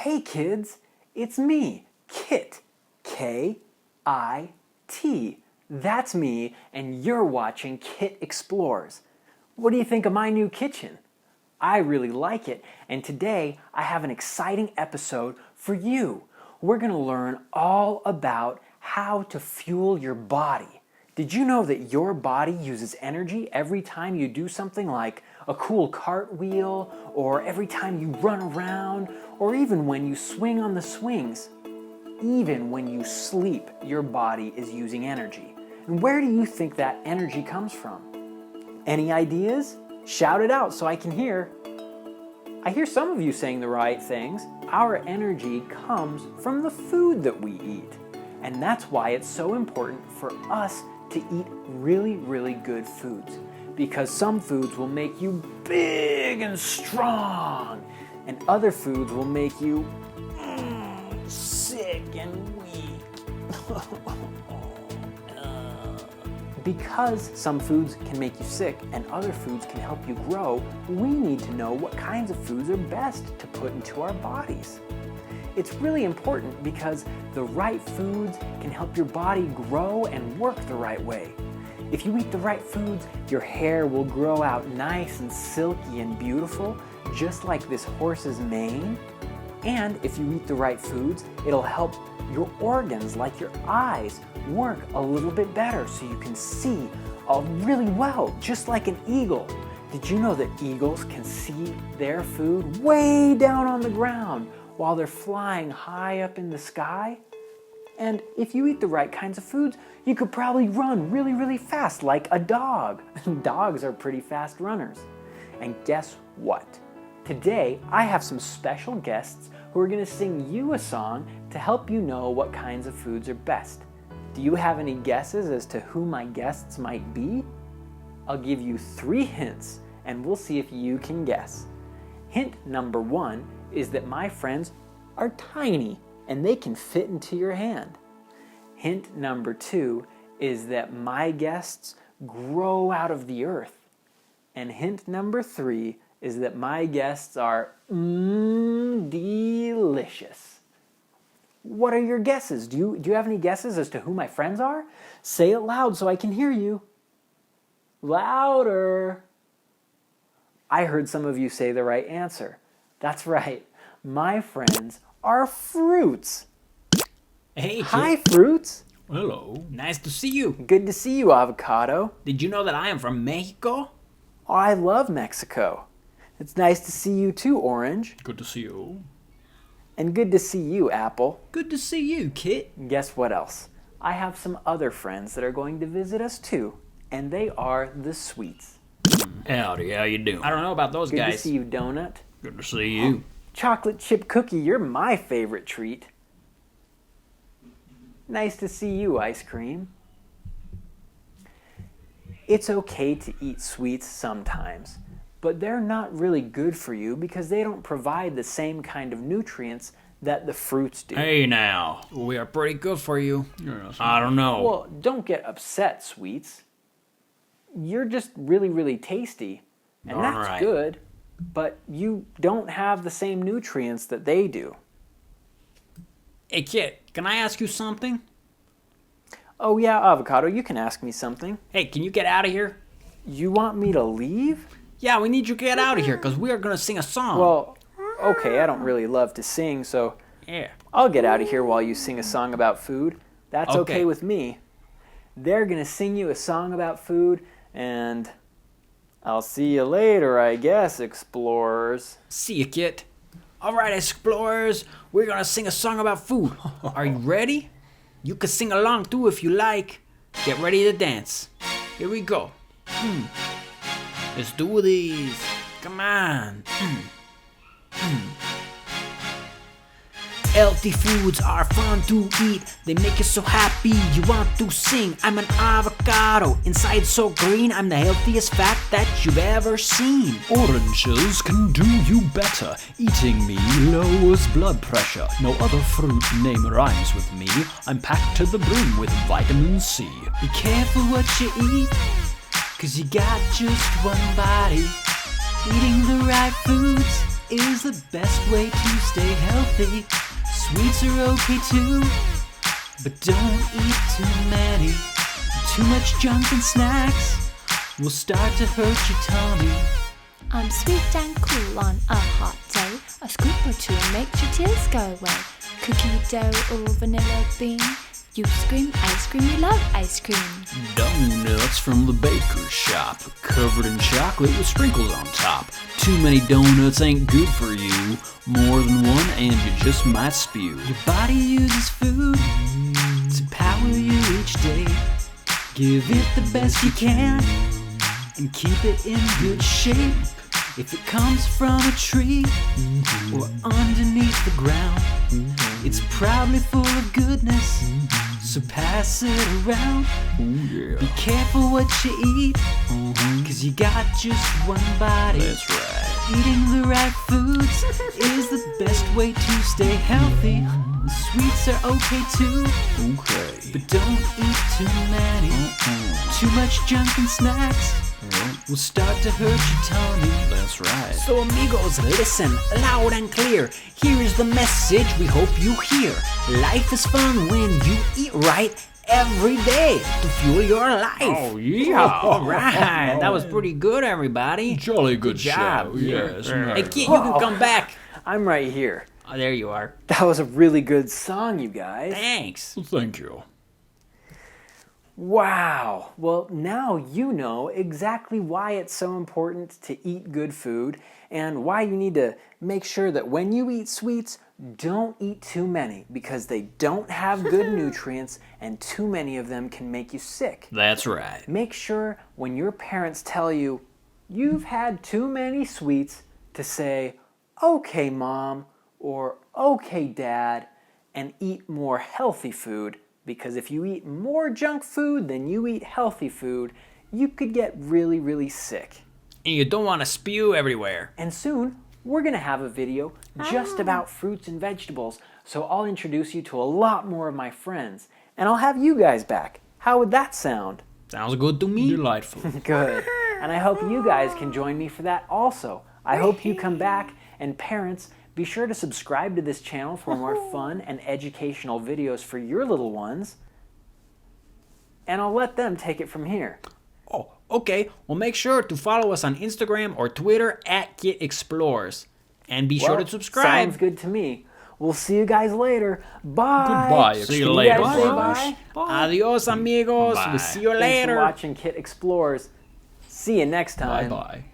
Hey kids, it's me, Kit, K-I-T. That's me, and you're watching Kit Explores. What do you think of my new kitchen? I really like it, and today I have an exciting episode for you. We're going to learn all about how to fuel your body. Did you know that your body uses energy every time you do something like a cool cartwheel, or every time you run around, or even when you swing on the swings? Even when you sleep, your body is using energy. And where do you think that energy comes from? Any ideas? Shout it out so I can hear. I hear some of you saying the right things. Our energy comes from the food that we eat. And that's why it's so important for us to eat really, really good foods. Because some foods will make you big and strong, and other foods will make you sick and weak. Because some foods can make you sick and other foods can help you grow, we need to know what kinds of foods are best to put into our bodies. It's really important because the right foods can help your body grow and work the right way. If you eat the right foods, your hair will grow out nice and silky and beautiful, just like this horse's mane. And if you eat the right foods, it'll help your organs, like your eyes, work a little bit better so you can see really well, just like an eagle. Did you know that eagles can see their food way down on the ground while they're flying high up in the sky? And if you eat the right kinds of foods, you could probably run really, really fast like a dog. Dogs are pretty fast runners. And guess what? Today, I have some special guests who are going to sing you a song to help you know what kinds of foods are best. Do you have any guesses as to who my guests might be? I'll give you 3 hints, and we'll see if you can guess. Hint number 1 is that my friends are tiny, and they can fit into your hand. Hint number 2 is that my guests grow out of the earth. And hint number 3 is that my guests are delicious. What are your guesses? Do you have any guesses as to who my friends are? Say it loud so I can hear you. Louder. I heard some of you say the right answer. That's right. My friends are fruits. Hey, Hi, fruits. hello. Nice to see you. Good to see you, Avacado. Did you know that I am from Mexico? Oh, I love Mexico. It's nice to see you too, Orange. Good to see you. And good to see you, Apple. Good to see you, Kit. And guess what else? I have some other friends that are going to visit us too, and they are the Sweets. Howdy, how you doing? I don't know about those Good guys. to see you, Donut. Good to see you. Chocolate chip cookie, you're my favorite treat. Nice to see you, Ice Cream. It's okay to eat sweets sometimes, but they're not really good for you because they don't provide the same kind of nutrients that the fruits do. Hey now, we are pretty good for you. I don't know. Well, don't get upset, Sweets. You're just really, really tasty, and All that's right. good, but you don't have the same nutrients that they do. Hey, Kit, can I ask you something? Oh yeah, Avocado, you can ask me something. Hey, can you get out of here? You want me to leave? Yeah, we need you to get out of here because we are going to sing a song. Well, okay, I don't really love to sing, so yeah. I'll get out of here while you sing a song about food. That's okay with me. They're gonna sing you a song about food, and I'll see you later, I guess, explorers. See you, Kit. All right, explorers, we're going to sing a song about food. Are you ready? You can sing along too if you like. Get ready to dance. Here we go. Let's do this. Come on. Healthy foods are fun to eat. They make you so happy you want to sing. I'm an avocado, inside so green. I'm the healthiest fact that you've ever seen. Oranges can do you better. Eating me lowers blood pressure. No other fruit name rhymes with me. I'm packed to the brim with vitamin C. Be careful what you eat, 'cause you got just one body. Eating the right foods is the best way to stay healthy. Sweets are okay too, but don't eat too many. Too much junk and snacks will start to hurt your tummy. I'm sweet and cool on a hot day. A scoop or two makes your tears go away. Cookie dough or vanilla bean. You scream ice cream, you love ice cream. Donuts from the baker's shop, covered in chocolate with sprinkles on top. Too many donuts ain't good for you. More than one and you just might spew. Your body uses food to power you each day. Give it the best you can and keep it in good shape. If it comes from a tree or underneath the ground, it's probably full of goodness, so pass it around. Be careful what you eat, cause you got just one body. That's right. Eating the right foods is the best way to stay healthy. Sweets are okay too, but don't eat too many. Too much junk and snacks will start to hurt your tummy. That's right. So amigos, listen loud and clear. Here is the message we hope you hear. Life is fun when you eat right every day to fuel your life. Oh, yeah. All right. That was pretty good, everybody. Jolly good job. show. Yes. Hey, kid, you can come back. I'm right here. Oh, there you are. That was a really good song, you guys. Thanks. Thank you. Wow. Well, now you know exactly why it's so important to eat good food and why you need to make sure that when you eat sweets, don't eat too many because they don't have good nutrients and too many of them can make you sick. That's right. Make sure when your parents tell you you've had too many sweets to say, "Okay, Mom," or "Okay, Dad," and eat more healthy food. Because if you eat more junk food than you eat healthy food, you could get really, really sick. And you don't want to spew everywhere. And soon, we're going to have a video just about fruits and vegetables. So I'll introduce you to a lot more of my friends. And I'll have you guys back. How would that sound? Sounds good to me. Delightful. Good. And I hope you guys can join me for that also. I hope you come back. And parents, be sure to subscribe to this channel for more fun and educational videos for your little ones. And I'll let them take it from here. Oh, okay. Well, make sure to follow us on Instagram or Twitter at Kit Explores. And be sure Well, to subscribe. Sounds good to me. We'll see you guys later. Bye. Goodbye. See you Can later. You guys say Bye. bye? Adios, amigos. Bye. We'll see you Thanks later. for watching Kit Explores. See you next time. Bye-bye.